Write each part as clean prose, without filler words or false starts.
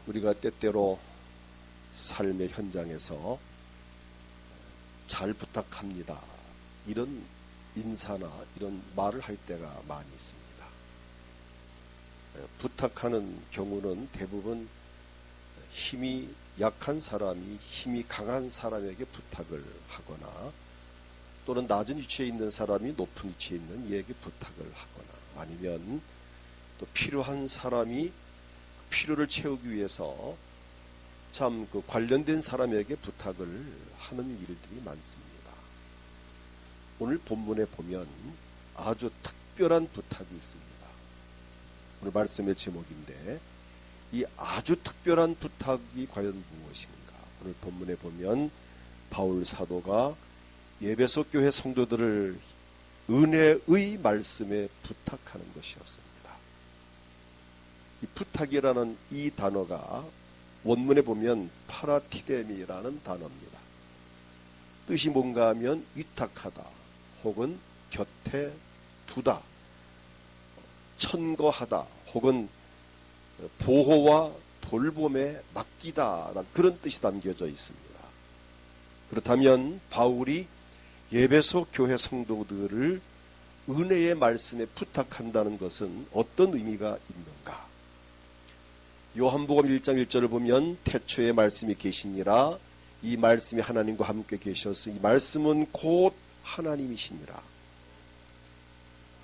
우리가 때때로 삶의 현장에서 잘 부탁합니다, 이런 인사나 이런 말을 할 때가 많이 있습니다. 부탁하는 경우는 대부분 힘이 약한 사람이 힘이 강한 사람에게 부탁을 하거나, 또는 낮은 위치에 있는 사람이 높은 위치에 있는 이에게 부탁을 하거나, 아니면 또 필요한 사람이 필요를 채우기 위해서 참 그 관련된 사람에게 부탁을 하는 일들이 많습니다. 오늘 본문에 보면 아주 특별한 부탁이 있습니다. 오늘 말씀의 제목인데, 이 아주 특별한 부탁이 과연 무엇인가? 오늘 본문에 보면 바울 사도가 에베소 교회 성도들을 은혜의 말씀에 부탁하는 것이었습니다. 이 부탁이라는 이 단어가 원문에 보면 파라티데미라는 단어입니다. 뜻이 뭔가 하면 위탁하다, 혹은 곁에 두다, 천거하다, 혹은 보호와 돌봄에 맡기다라는 그런 뜻이 담겨져 있습니다. 그렇다면 바울이 에베소 교회 성도들을 은혜의 말씀에 부탁한다는 것은 어떤 의미가 있는가? 요한복음 1장 1절을 보면 태초에 말씀이 계시니라, 이 말씀이 하나님과 함께 계셔서 이 말씀은 곧 하나님이시니라.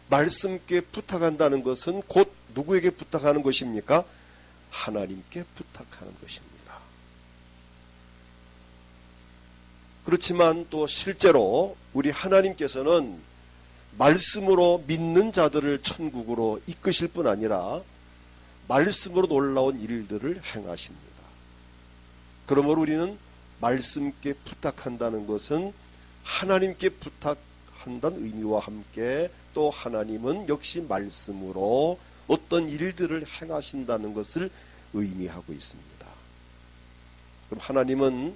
말씀께 부탁한다는 것은 곧 누구에게 부탁하는 것입니까? 하나님께 부탁하는 것입니다. 그렇지만 또 실제로 우리 하나님께서는 말씀으로 믿는 자들을 천국으로 이끄실 뿐 아니라 말씀으로 놀라운 일들을 행하십니다. 그러므로 우리는 말씀께 부탁한다는 것은 하나님께 부탁한다는 의미와 함께 또 하나님은 역시 말씀으로 어떤 일들을 행하신다는 것을 의미하고 있습니다. 그럼 하나님은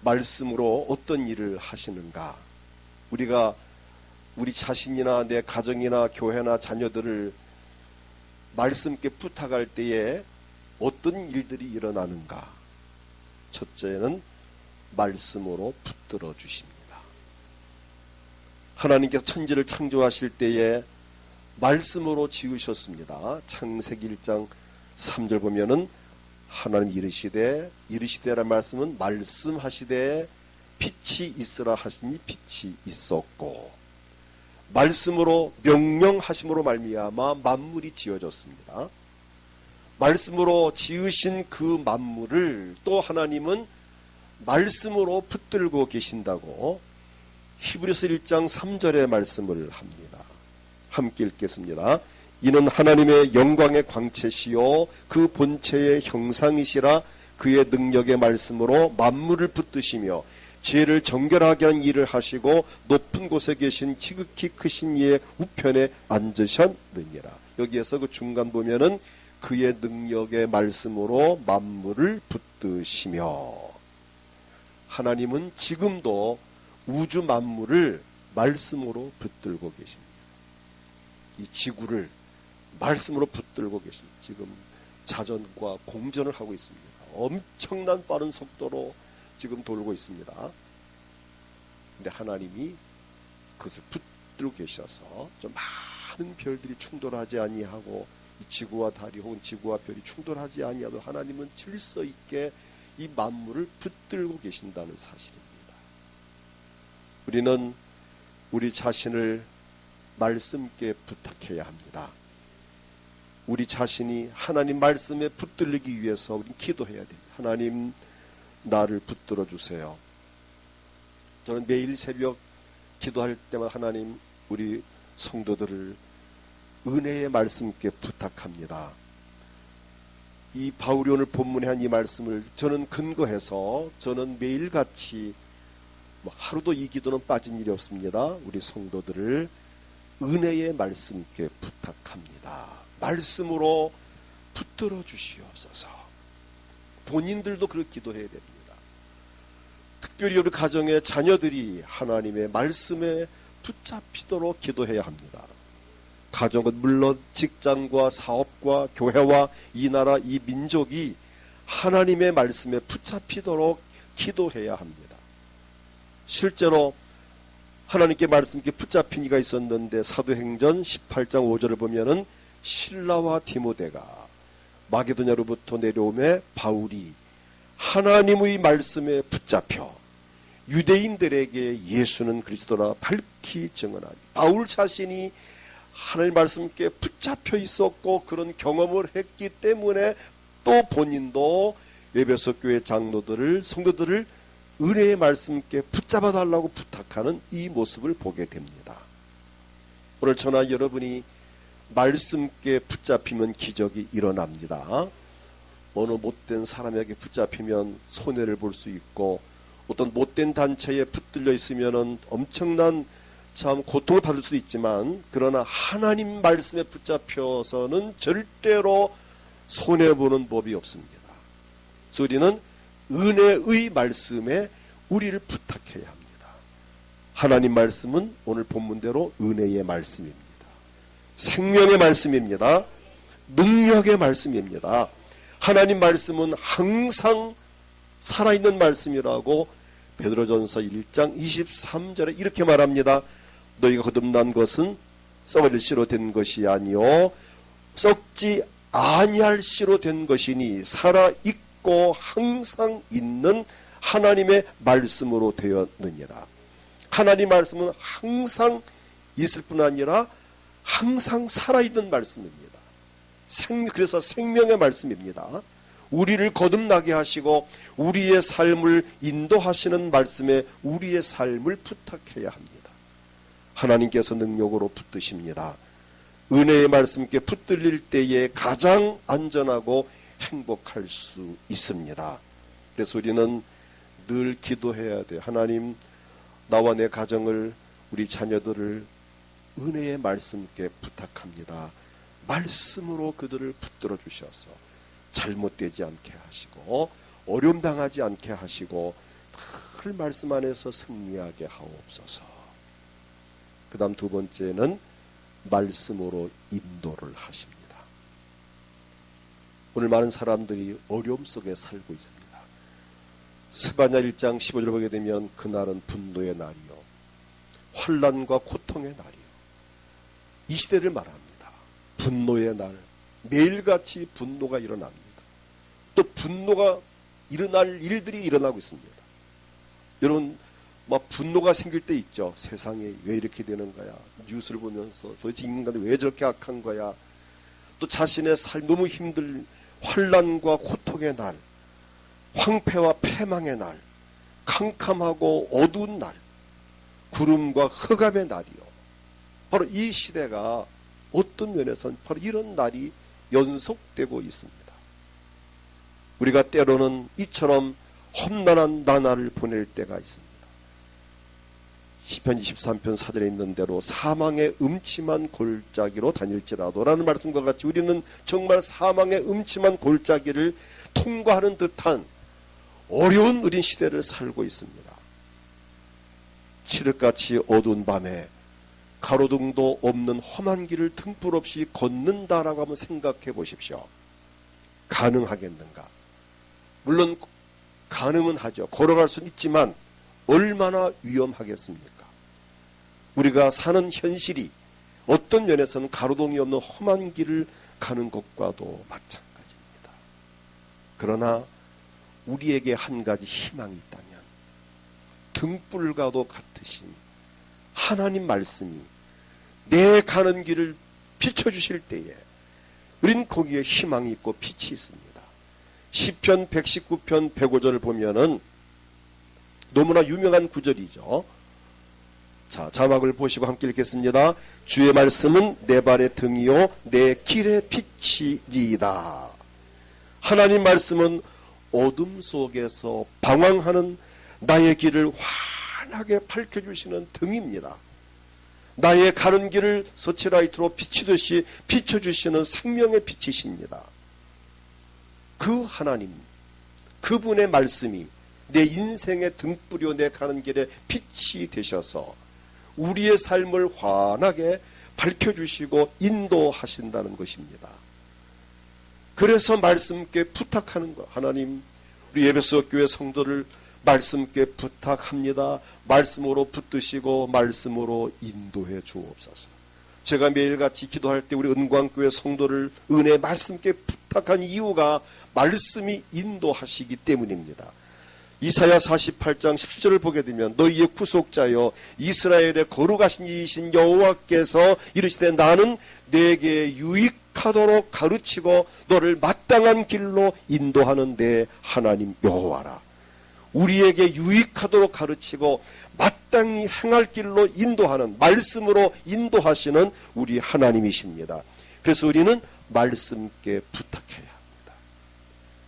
말씀으로 어떤 일을 하시는가? 우리가 우리 자신이나 내 가정이나 교회나 자녀들을 말씀께 부탁할 때에 어떤 일들이 일어나는가? 첫째는 말씀으로 붙들어 주십니다. 하나님께서 천지를 창조하실 때에 말씀으로 지으셨습니다. 창세기 1장 3절 보면은 하나님 이르시되라는 말씀은 말씀하시되 빛이 있으라 하시니 빛이 있었고, 말씀으로 명령하심으로 말미암아 만물이 지어졌습니다. 말씀으로 지으신 그 만물을 또 하나님은 말씀으로 붙들고 계신다고 히브리서 1장 3절의 말씀을 합니다. 함께 읽겠습니다. 이는 하나님의 영광의 광채시요 그 본체의 형상이시라, 그의 능력의 말씀으로 만물을 붙드시며 죄를 정결하게 하는 일을 하시고 높은 곳에 계신 지극히 크신 이의 우편에 앉으셨느니라. 여기에서 그 중간 보면은 그의 능력의 말씀으로 만물을 붙드시며, 하나님은 지금도 우주 만물을 말씀으로 붙들고 계십니다. 이 지구를 말씀으로 붙들고 계십니다. 지금 자전과 공전을 하고 있습니다. 엄청난 빠른 속도로 지금 돌고 있습니다. 근데 하나님이 그것을 붙들고 계셔서 좀 많은 별들이 충돌하지 아니하고 이 지구와 달이 혹은 지구와 별이 충돌하지 아니하도 하나님은 질서 있게 이 만물을 붙들고 계신다는 사실입니다. 우리는 우리 자신을 말씀께 부탁해야 합니다. 우리 자신이 하나님 말씀에 붙들리기 위해서 우리는 기도해야 됩니다. 하나님, 나를 붙들어 주세요. 저는 매일 새벽 기도할 때마다 하나님, 우리 성도들을 은혜의 말씀께 부탁합니다. 이 바울이 오늘 본문에 한 이 말씀을 저는 근거해서 저는 매일같이 하루도 이 기도는 빠진 일이 없습니다. 우리 성도들을 은혜의 말씀께 부탁합니다. 말씀으로 붙들어 주시옵소서. 본인들도 그렇게 기도해야 됩니다. 특별히 우리 가정의 자녀들이 하나님의 말씀에 붙잡히도록 기도해야 합니다. 가정은 물론 직장과 사업과 교회와 이 나라 이 민족이 하나님의 말씀에 붙잡히도록 기도해야 합니다. 실제로 하나님께 말씀께 붙잡힌 이가 있었는데 사도행전 18장 5절을 보면은 실라와 디모데가 마게도냐로부터 내려오매 바울이 하나님의 말씀에 붙잡혀 유대인들에게 예수는 그리스도라 밝히 증언하니, 바울 자신이 하나님 말씀께 붙잡혀 있었고 그런 경험을 했기 때문에 또 본인도 에베소 교회 장로들을, 성도들을 은혜의 말씀께 붙잡아 달라고 부탁하는 이 모습을 보게 됩니다. 오늘 저나 여러분이 말씀께 붙잡히면 기적이 일어납니다. 어느 못된 사람에게 붙잡히면 손해를 볼 수 있고, 어떤 못된 단체에 붙들려 있으면 엄청난 참 고통을 받을 수도 있지만, 그러나 하나님 말씀에 붙잡혀서는 절대로 손해보는 법이 없습니다. 그래서 우리는 은혜의 말씀에 우리를 부탁해야 합니다. 하나님 말씀은 오늘 본문대로 은혜의 말씀입니다. 생명의 말씀입니다. 능력의 말씀입니다. 하나님 말씀은 항상 살아있는 말씀이라고 베드로전서 1장 23절에 이렇게 말합니다. 너희가 거듭난 것은 썩을 씨로 된 것이 아니요 썩지 아니할 씨로 된 것이니 살아있고 항상 있는 하나님의 말씀으로 되었느니라. 하나님 말씀은 항상 있을 뿐 아니라 항상 살아있는 말씀입니다. 그래서 생명의 말씀입니다. 우리를 거듭나게 하시고 우리의 삶을 인도하시는 말씀에 우리의 삶을 부탁해야 합니다. 하나님께서 능력으로 붙드십니다. 은혜의 말씀께 붙들릴 때에 가장 안전하고 행복할 수 있습니다. 그래서 우리는 늘 기도해야 돼요. 하나님, 나와 내 가정을, 우리 자녀들을 은혜의 말씀께 부탁합니다. 말씀으로 그들을 붙들어 주셔서 잘못되지 않게 하시고 어려움 당하지 않게 하시고 늘 말씀 안에서 승리하게 하옵소서. 그 다음 두 번째는 말씀으로 인도를 하십니다. 오늘 많은 사람들이 어려움 속에 살고 있습니다. 스바냐 1장 15절을 보게 되면 그날은 분노의 날이요 환난과 고통의 날이요, 이 시대를 말합니다. 분노의 날, 매일같이 분노가 일어납니다. 또 분노가 일어날 일들이 일어나고 있습니다. 여러분, 막 분노가 생길 때 있죠. 세상에 왜 이렇게 되는 거야? 뉴스를 보면서 도대체 인간이 왜 저렇게 악한 거야? 또 자신의 삶 너무 힘들 환난과 고통의 날, 황폐와 패망의 날, 캄캄하고 어두운 날, 구름과 흑암의 날이요. 바로 이 시대가 어떤 면에서는 바로 이런 날이 연속되고 있습니다. 우리가 때로는 이처럼 험난한 나날을 보낼 때가 있습니다. 시편 23편 4절에 있는 대로 사망의 음침한 골짜기로 다닐지라도 라는 말씀과 같이 우리는 정말 사망의 음침한 골짜기를 통과하는 듯한 어려운 우린 시대를 살고 있습니다. 칠흑같이 어두운 밤에 가로등도 없는 험한 길을 등불 없이 걷는다라고 한번 생각해 보십시오. 가능하겠는가? 물론 가능은 하죠. 걸어갈 수는 있지만 얼마나 위험하겠습니까? 우리가 사는 현실이 어떤 면에서는 가로등이 없는 험한 길을 가는 것과도 마찬가지입니다. 그러나 우리에게 한 가지 희망이 있다면 등불과도 같으신 하나님 말씀이 내 가는 길을 비춰주실 때에 우린 거기에 희망이 있고 빛이 있습니다. 시편 119편 105절을 보면은 너무나 유명한 구절이죠. 자, 자막을 보시고 함께 읽겠습니다. 주의 말씀은 내 발의 등이요 내 길의 빛이니이다. 하나님 말씀은 어둠 속에서 방황하는 나의 길을 환하게 밝혀주시는 등입니다. 나의 가는 길을 서치라이트로 비치듯이 비춰주시는 생명의 빛이십니다. 그 하나님, 그분의 말씀이 내 인생의 등불이요 내 가는 길에 빛이 되셔서 우리의 삶을 환하게 밝혀주시고 인도하신다는 것입니다. 그래서 말씀께 부탁하는 것. 하나님, 우리 에베소 교회 성도를 말씀께 부탁합니다. 말씀으로 붙드시고 말씀으로 인도해 주옵소서. 제가 매일같이 기도할 때 우리 은광교회 성도를 은혜 말씀께 부탁한 이유가 말씀이 인도하시기 때문입니다. 이사야 48장 17절을 보게 되면 너희의 구속자여 이스라엘의 거룩하신 이이신 여호와께서 이르시되 나는 내게 유익하도록 가르치고 너를 마땅한 길로 인도하는 내 하나님 여호와라. 우리에게 유익하도록 가르치고 마땅히 행할 길로 인도하는, 말씀으로 인도하시는 우리 하나님이십니다. 그래서 우리는 말씀께 부탁해야 합니다.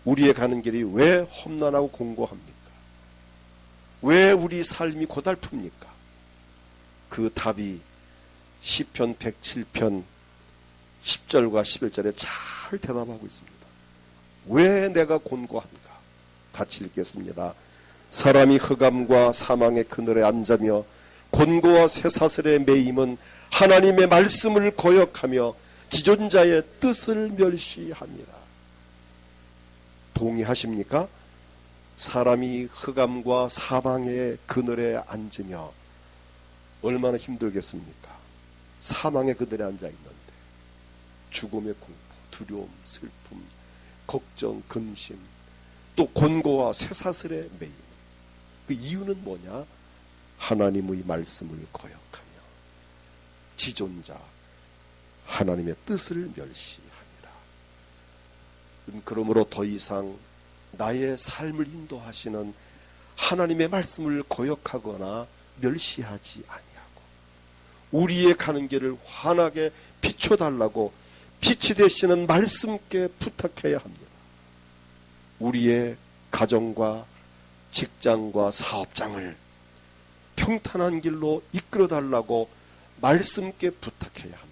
우리의 가는 길이 왜 험난하고 공고합니까? 왜 우리 삶이 고달픕니까? 그 답이 시편 107편 10절과 11절에 잘 대답하고 있습니다. 왜 내가 곤고한가? 같이 읽겠습니다. 사람이 흑암과 사망의 그늘에 앉으며 곤고와 쇠사슬에 매임은 하나님의 말씀을 거역하며 지존자의 뜻을 멸시합니다. 동의하십니까? 사람이 흑암과 사망의 그늘에 앉으며 얼마나 힘들겠습니까? 사망의 그늘에 앉아있는데 죽음의 공포, 두려움, 슬픔, 걱정, 근심, 또 곤고와 쇠사슬의 매임. 그 이유는 뭐냐? 하나님의 말씀을 거역하며 지존자 하나님의 뜻을 멸시하니라. 그러므로 더 이상 나의 삶을 인도하시는 하나님의 말씀을 거역하거나 멸시하지 아니하고 우리의 가는 길을 환하게 비춰달라고 빛이 되시는 말씀께 부탁해야 합니다. 우리의 가정과 직장과 사업장을 평탄한 길로 이끌어달라고 말씀께 부탁해야 합니다.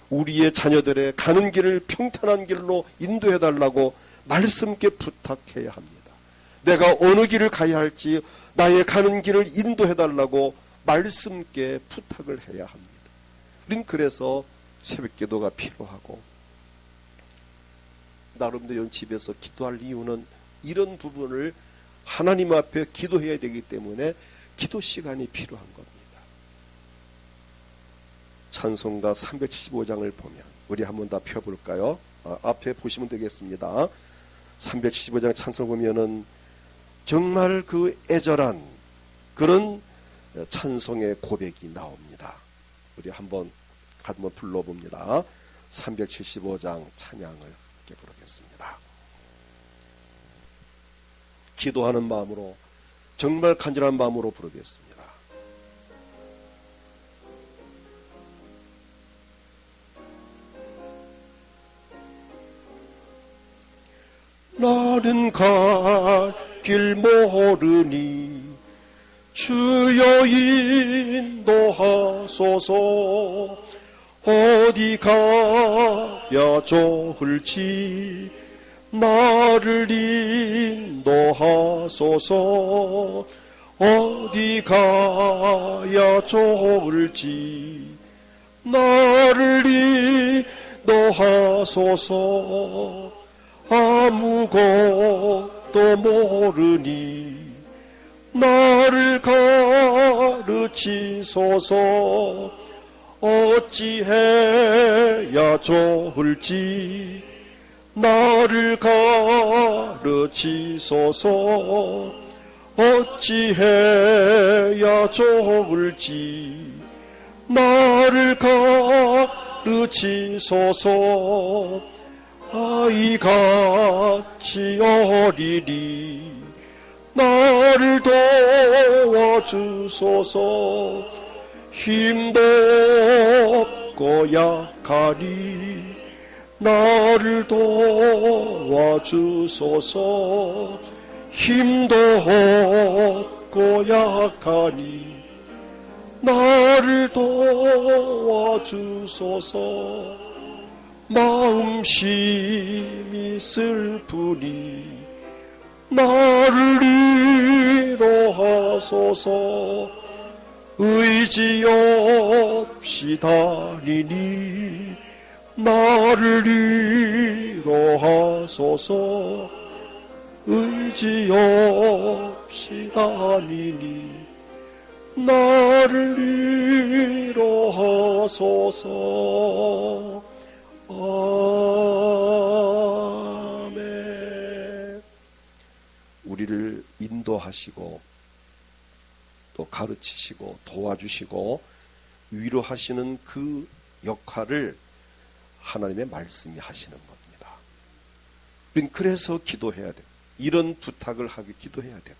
우리의 자녀들의 가는 길을 평탄한 길로 인도해달라고 말씀께 부탁해야 합니다. 내가 어느 길을 가야 할지 나의 가는 길을 인도해달라고 말씀께 부탁을 해야 합니다. 우린 그래서 새벽기도가 필요하고 나름대로 집에서 기도할 이유는 이런 부분을 하나님 앞에 기도해야 되기 때문에 기도 시간이 필요한 겁니다. 찬송가 375장을 보면 우리 한번 다 펴볼까요? 앞에 보시면 되겠습니다. 375장 찬송을 보면은 정말 그 애절한 그런 찬송의 고백이 나옵니다. 우리 한번 불러봅니다. 375장 찬양을 함께 부르겠습니다. 기도하는 마음으로 정말 간절한 마음으로 부르겠습니다. 나는 갈 길 모르니 주여 인도하소서. 어디 가야 좋을지 나를 인도하소서. 어디 가야 좋을지 나를 인도하소서. 아무것도 모르니 나를 가르치소서. 어찌해야 좋을지 나를 가르치소서. 어찌해야 좋을지 나를 가르치소서. 아이같이 어리리 나를 도와주소서. 힘도 없고 약하니 나를 도와주소서. 힘도 없고 약하니 나를 도와주소서. 마음심이 슬프니 나를 위로하소서. 의지 없이 다니니 나를 위로하소서. 의지 없이 다니니 나를 위로하소서. 아멘. 우리를 인도하시고 또 가르치시고 도와주시고 위로하시는 그 역할을 하나님의 말씀이 하시는 겁니다. 우린 그래서 기도해야 돼요. 이런 부탁을 하기 기도해야 되고,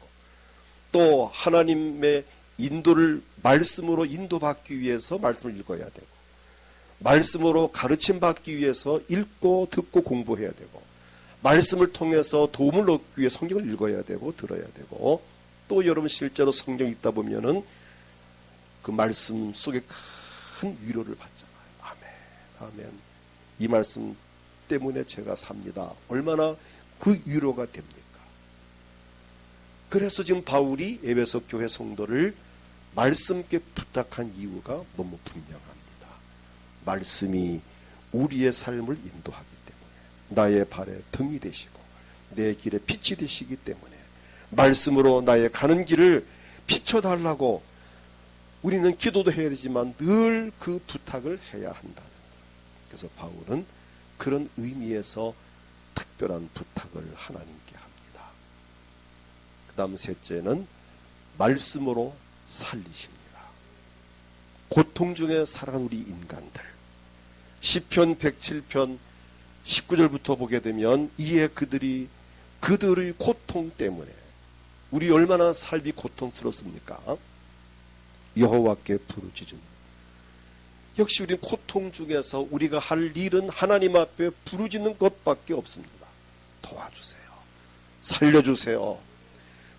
또 하나님의 인도를 말씀으로 인도받기 위해서 말씀을 읽어야 되고, 말씀으로 가르침 받기 위해서 읽고 듣고 공부해야 되고, 말씀을 통해서 도움을 얻기 위해 성경을 읽어야 되고 들어야 되고, 또 여러분 실제로 성경 읽다 보면은 그 말씀 속에 큰 위로를 받잖아요. 아멘, 아멘. 이 말씀 때문에 제가 삽니다. 얼마나 그 위로가 됩니까? 그래서 지금 바울이 에베소 교회 성도를 말씀께 부탁한 이유가 너무 분명합니다. 말씀이 우리의 삶을 인도하기 때문에, 나의 발에 등이 되시고 내 길에 빛이 되시기 때문에 말씀으로 나의 가는 길을 비춰달라고 우리는 기도도 해야 되지만 늘 그 부탁을 해야 한다. 그래서 바울은 그런 의미에서 특별한 부탁을 하나님께 합니다. 그 다음 셋째는 말씀으로 살리십니다. 고통 중에 살아간 우리 인간들, 시편 107편 19절부터 보게 되면 이에 그들의 고통 때문에, 우리 얼마나 삶이 고통스럽습니까? 여호와께 부르짖음. 역시 우리는 고통 중에서 우리가 할 일은 하나님 앞에 부르짖는 것밖에 없습니다. 도와주세요. 살려주세요.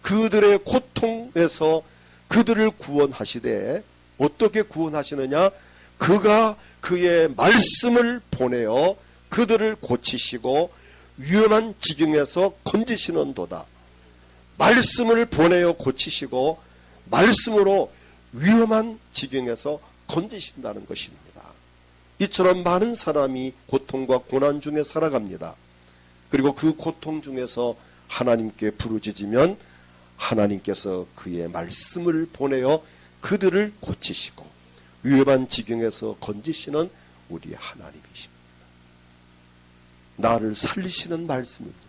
그들의 고통에서 그들을 구원하시되, 어떻게 구원하시느냐? 그가 그의 말씀을 보내어 그들을 고치시고 위험한 지경에서 건지시는도다. 말씀을 보내어 고치시고 말씀으로 위험한 지경에서 건지신다는 것입니다. 이처럼 많은 사람이 고통과 고난 중에 살아갑니다. 그리고 그 고통 중에서 하나님께 부르짖으면 하나님께서 그의 말씀을 보내어 그들을 고치시고 위험한 지경에서 건지시는 우리 하나님이십니다. 나를 살리시는 말씀입니다.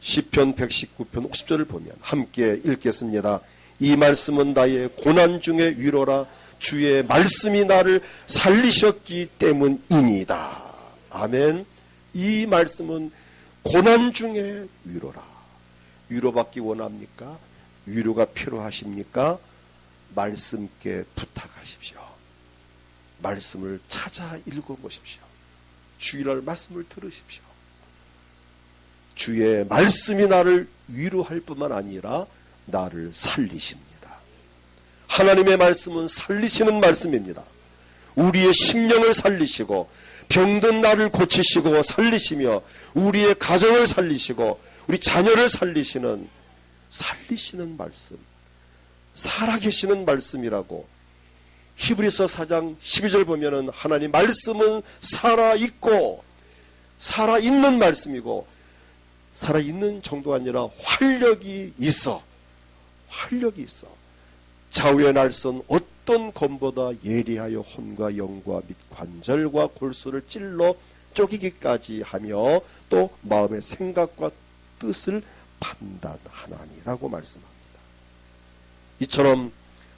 시편 119편 50절을 보면 함께 읽겠습니다. 이 말씀은 나의 고난 중의 위로라. 주의 말씀이 나를 살리셨기 때문이니다. 아멘. 이 말씀은 고난 중의 위로라. 위로받기 원합니까? 위로가 필요하십니까? 말씀께 부탁하십시오. 말씀을 찾아 읽어보십시오. 주일날 말씀을 들으십시오. 주의 말씀이 나를 위로할 뿐만 아니라 나를 살리십니다. 하나님의 말씀은 살리시는 말씀입니다. 우리의 심령을 살리시고 병든 나를 고치시고 살리시며 우리의 가정을 살리시고 우리 자녀를 살리시는 말씀, 살아계시는 말씀이라고. 히브리서 4장 12절 보면은 하나님 말씀은 살아있고 살아있는 말씀이고, 살아있는 정도가 아니라 활력이 있어. 좌우의 날선 어떤 검보다 예리하여 혼과 영과 및 관절과 골수를 찔러 쪼개기까지 하며 또 마음의 생각과 뜻을 판단하나니라고 말씀합니다. 이처럼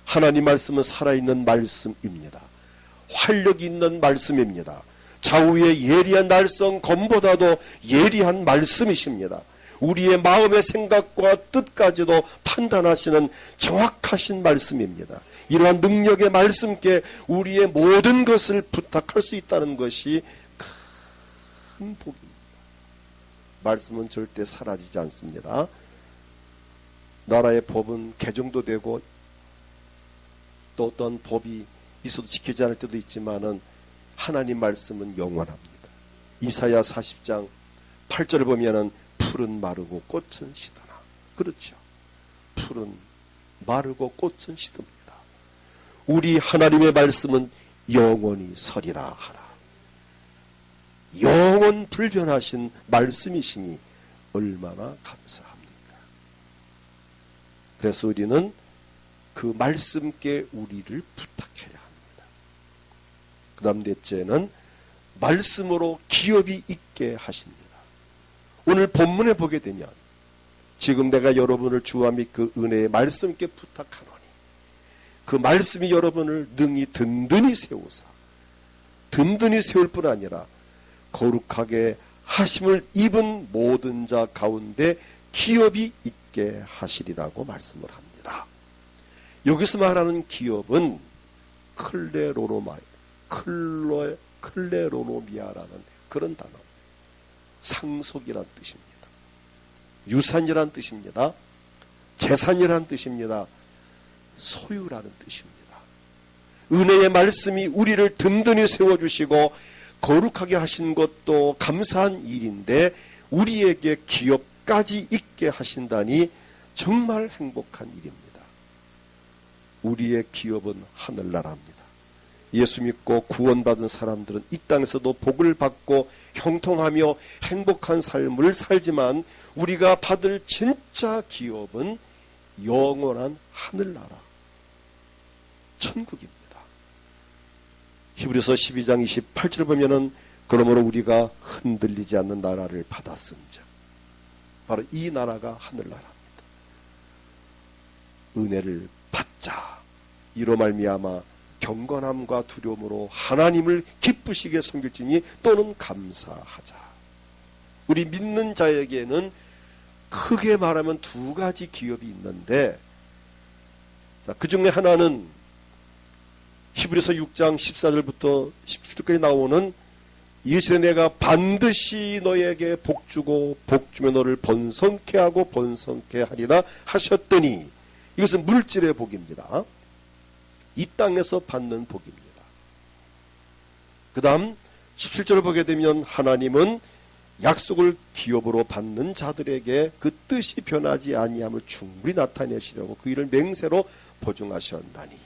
하나님 말씀은 살아있는 말씀입니다. 활력이 있는 말씀입니다. 좌우의 예리한 날선 검보다도 예리한 말씀이십니다. 우리의 마음의 생각과 뜻까지도 판단하시는 정확하신 말씀입니다. 이러한 능력의 말씀께 우리의 모든 것을 부탁할 수 있다는 것이 큰 복입니다. 말씀은 절대 사라지지 않습니다. 나라의 법은 개정도 되고 또 어떤 법이 있어도 지키지 않을 때도 있지만은 하나님 말씀은 영원합니다. 이사야 40장 8절을 보면은 풀은 마르고 꽃은 시드나. 그렇죠. 풀은 마르고 꽃은 시듭니다. 우리 하나님의 말씀은 영원히 서리라 하라. 영원 불변하신 말씀이시니 얼마나 감사합니까? 그래서 우리는 그 말씀께 우리를 부탁해야 합니다. 그 다음 넷째는 말씀으로 기업이 있게 하십니다. 오늘 본문에 보게 되면 지금 내가 여러분을 주와 및 그 은혜의 말씀께 부탁하노니 그 말씀이 여러분을 능히 든든히 세우사, 든든히 세울 뿐 아니라 거룩하게 하심을 입은 모든 자 가운데 기업이 있게 하시리라고 말씀을 합니다. 여기서 말하는 기업은 클레로노미아라는 그런 단어, 상속이란 뜻입니다. 유산이란 뜻입니다. 재산이란 뜻입니다. 소유라는 뜻입니다. 은혜의 말씀이 우리를 든든히 세워주시고 거룩하게 하신 것도 감사한 일인데 우리에게 기업까지 있게 하신다니 정말 행복한 일입니다. 우리의 기업은 하늘나라입니다. 예수 믿고 구원받은 사람들은 이 땅에서도 복을 받고 형통하며 행복한 삶을 살지만 우리가 받을 진짜 기업은 영원한 하늘나라, 천국입니다. 히브리서 12장 28절 보면은 그러므로 우리가 흔들리지 않는 나라를 받았은즉, 바로 이 나라가 하늘나라입니다. 은혜를 받자. 이로 말미암아 경건함과 두려움으로 하나님을 기쁘시게 섬길지니 또는 감사하자. 우리 믿는 자에게는 크게 말하면 두 가지 기업이 있는데, 그 중에 하나는 히브리서 6장 14절부터 17절까지 나오는 이스라엘 내가 반드시 너에게 복주고 복주며 너를 번성케 하고 번성케 하리라 하셨더니, 이것은 물질의 복입니다. 이 땅에서 받는 복입니다. 그 다음 17절을 보게 되면 하나님은 약속을 기업으로 받는 자들에게 그 뜻이 변하지 아니함을 충분히 나타내시려고 그 일을 맹세로 보증하셨나니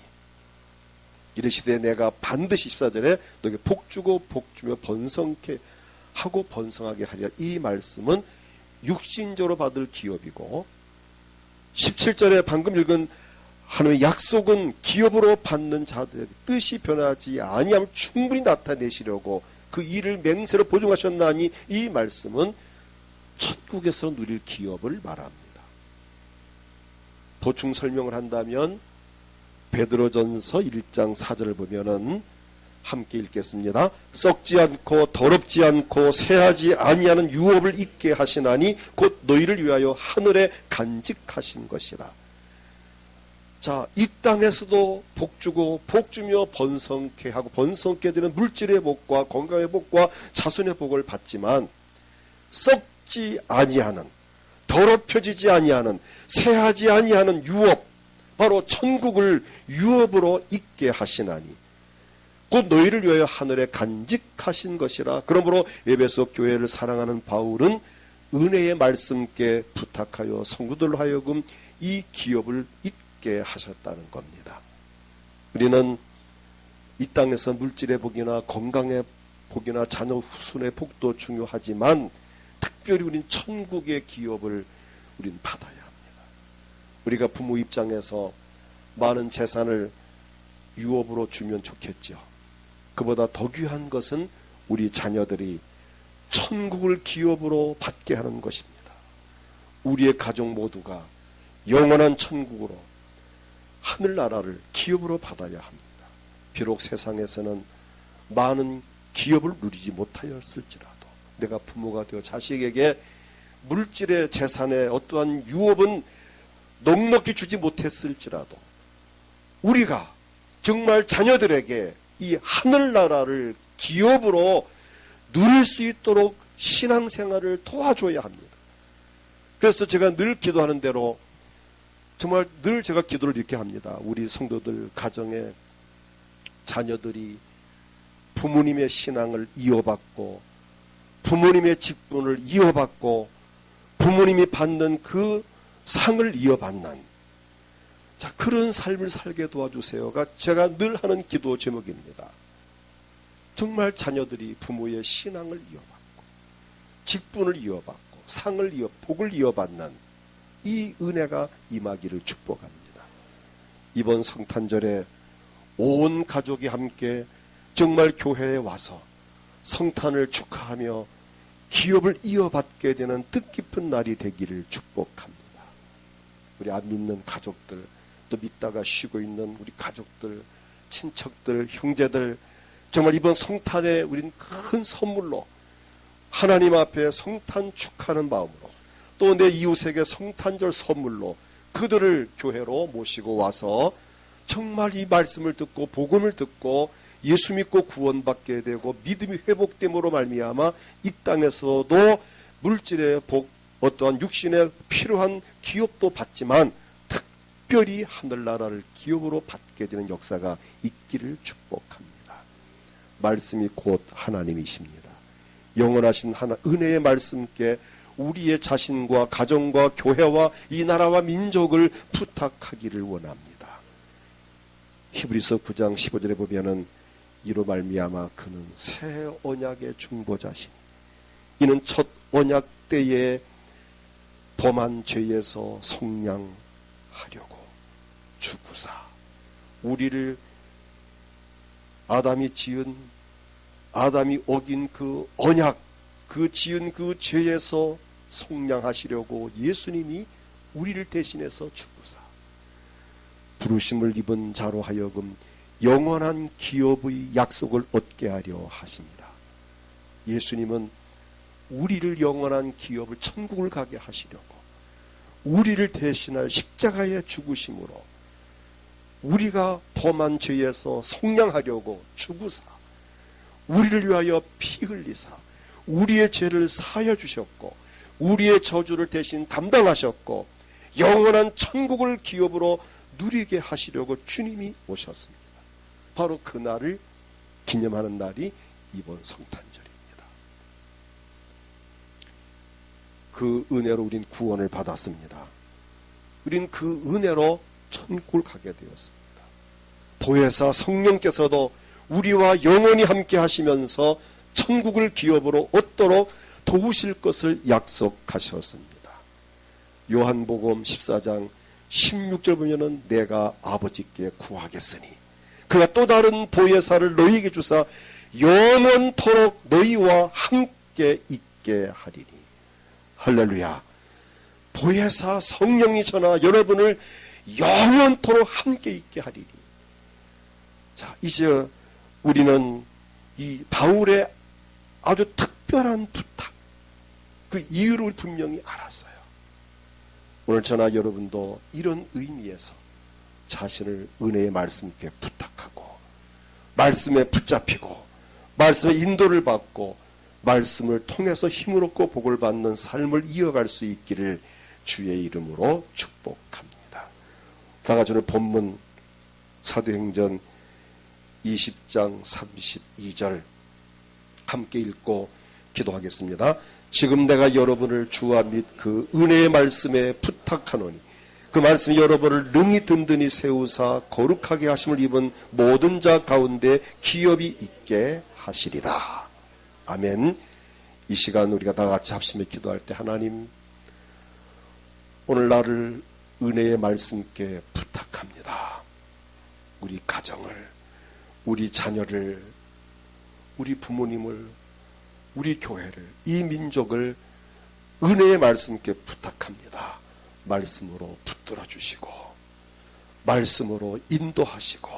이르시되 내가 반드시 14절에 너에게 복주고 복주며 번성케 하고 번성하게 하리라. 이 말씀은 육신적으로 받을 기업이고 17절에 방금 읽은 하나님의 약속은 기업으로 받는 자들의 뜻이 변하지 아니함을 충분히 나타내시려고 그 일을 맹세로 보증하셨나니 이 말씀은 천국에서 누릴 기업을 말합니다. 보충 설명을 한다면 베드로전서 1장 4절을 보면은 함께 읽겠습니다. 썩지 않고 더럽지 않고 새하지 아니하는 유업을 있게 하시나니 곧 너희를 위하여 하늘에 간직하신 것이라. 자, 이 땅에서도 복주고 복주며 번성케 하고 번성케 되는 물질의 복과 건강의 복과 자손의 복을 받지만 썩지 아니하는, 더럽혀지지 아니하는, 새하지 아니하는 유업, 바로 천국을 유업으로 있게 하시나니 곧 너희를 위하여 하늘에 간직하신 것이라. 그러므로 에베소 교회를 사랑하는 바울은 은혜의 말씀께 부탁하여 성도들로 하여금 이 기업을 있게 하셨다는 겁니다. 우리는 이 땅에서 물질의 복이나 건강의 복이나 자녀 후손의 복도 중요하지만 특별히 우린 천국의 기업을 우린 받아야 합니다. 우리가 부모 입장에서 많은 재산을 유업으로 주면 좋겠죠. 그보다 더 귀한 것은 우리 자녀들이 천국을 기업으로 받게 하는 것입니다. 우리의 가족 모두가 영원한 천국으로 하늘나라를 기업으로 받아야 합니다. 비록 세상에서는 많은 기업을 누리지 못하였을지라도 내가 부모가 되어 자식에게 물질의 재산의 어떠한 유업은 넉넉히 주지 못했을지라도 우리가 정말 자녀들에게 이 하늘나라를 기업으로 누릴 수 있도록 신앙생활을 도와줘야 합니다. 그래서 제가 늘 기도하는 대로 정말 늘 제가 기도를 이렇게 합니다. 우리 성도들 가정의 자녀들이 부모님의 신앙을 이어받고 부모님의 직분을 이어받고 부모님이 받는 그 상을 이어받는 자, 그런 삶을 살게 도와주세요가 제가 늘 하는 기도 제목입니다. 정말 자녀들이 부모의 신앙을 이어받고 직분을 이어받고 상을 복을 이어받는 이 은혜가 임하기를 축복합니다. 이번 성탄절에 온 가족이 함께 정말 교회에 와서 성탄을 축하하며 기업을 이어받게 되는 뜻깊은 날이 되기를 축복합니다. 우리 안 믿는 가족들, 또 믿다가 쉬고 있는 우리 가족들, 친척들, 형제들, 정말 이번 성탄에 우린 큰 선물로 하나님 앞에 성탄 축하하는 마음으로, 또 내 이웃에게 성탄절 선물로 그들을 교회로 모시고 와서 정말 이 말씀을 듣고 복음을 듣고 예수 믿고 구원받게 되고 믿음이 회복됨으로 말미암아 이 땅에서도 물질의 복, 어떠한 육신에 필요한 기업도 받지만 특별히 하늘나라를 기업으로 받게 되는 역사가 있기를 축복합니다. 말씀이 곧 하나님이십니다. 영원하신 은혜의 말씀께 우리의 자신과 가정과 교회와 이 나라와 민족을 부탁하기를 원합니다. 히브리서 9장 15절에 보면은 이로 말미암아 그는 새 언약의 중보자시니 이는 첫 언약 때에 범한 죄에서 속량하려고 죽으사 우리를 아담이 어긴 그 언약, 그 지은 그 죄에서 속량하시려고 예수님이 우리를 대신해서 죽으사 부르심을 입은 자로 하여금 영원한 기업의 약속을 얻게 하려 하십니다. 예수님은 우리를 영원한 기업을 천국을 가게 하시려고 우리를 대신할 십자가의 죽으심으로 우리가 범한 죄에서 속량하려고 죽으사 우리를 위하여 피 흘리사 우리의 죄를 사하여 주셨고 우리의 저주를 대신 담당하셨고 영원한 천국을 기업으로 누리게 하시려고 주님이 오셨습니다. 바로 그날을 기념하는 날이 이번 성탄절입니다. 그 은혜로 우린 구원을 받았습니다. 우린 그 은혜로 천국을 가게 되었습니다. 보혜사 성령께서도 우리와 영원히 함께 하시면서 천국을 기업으로 얻도록 도우실 것을 약속하셨습니다. 요한복음 14장 16절 보면은 내가 아버지께 구하겠으니 그가 또 다른 보혜사를 너희에게 주사 영원토록 너희와 함께 있게 하리니. 할렐루야. 보혜사 성령이 저나 여러분을 영원토록 함께 있게 하리니. 자, 이제 우리는 이 바울의 아주 특별한 부탁, 그 이유를 분명히 알았어요. 오늘 저나 여러분도 이런 의미에서 자신을 은혜의 말씀께 부탁하고 말씀에 붙잡히고 말씀의 인도를 받고 말씀을 통해서 힘을 얻고 복을 받는 삶을 이어갈 수 있기를 주의 이름으로 축복합니다. 다 같이 오늘 본문 사도행전 20장 32절 함께 읽고 기도하겠습니다. 지금 내가 여러분을 주와 및 그 은혜의 말씀에 부탁하노니 그 말씀이 여러분을 능히 든든히 세우사 거룩하게 하심을 입은 모든 자 가운데 기업이 있게 하시리라. 아멘. 이 시간 우리가 다 같이 합심해 기도할 때 하나님 오늘 나를 은혜의 말씀께 부탁합니다. 우리 가정을, 우리 자녀를, 우리 부모님을, 우리 교회를, 이 민족을 은혜의 말씀께 부탁합니다. 말씀으로 붙들어 주시고 말씀으로 인도하시고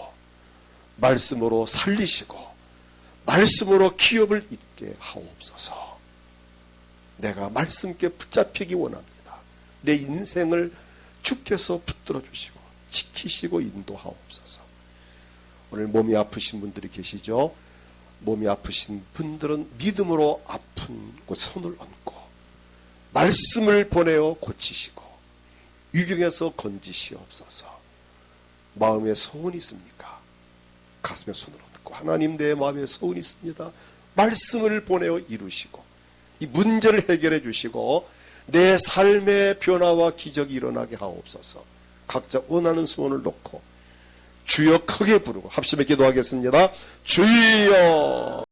말씀으로 살리시고 말씀으로 기업을 잇게 하옵소서. 내가 말씀께 붙잡히기 원합니다. 내 인생을 주께서 붙들어 주시고 지키시고 인도하옵소서. 오늘 몸이 아프신 분들이 계시죠? 몸이 아프신 분들은 믿음으로 아픈 곳 손을 얹고 말씀을 보내어 고치시고 위경에서 건지시옵소서. 마음에 소원이 있습니까? 가슴에 손을 얹고 하나님 내 마음에 소원이 있습니다. 말씀을 보내어 이루시고 이 문제를 해결해 주시고 내 삶의 변화와 기적이 일어나게 하옵소서. 각자 원하는 소원을 놓고 주여 크게 부르고 합심해 기도하겠습니다. 주여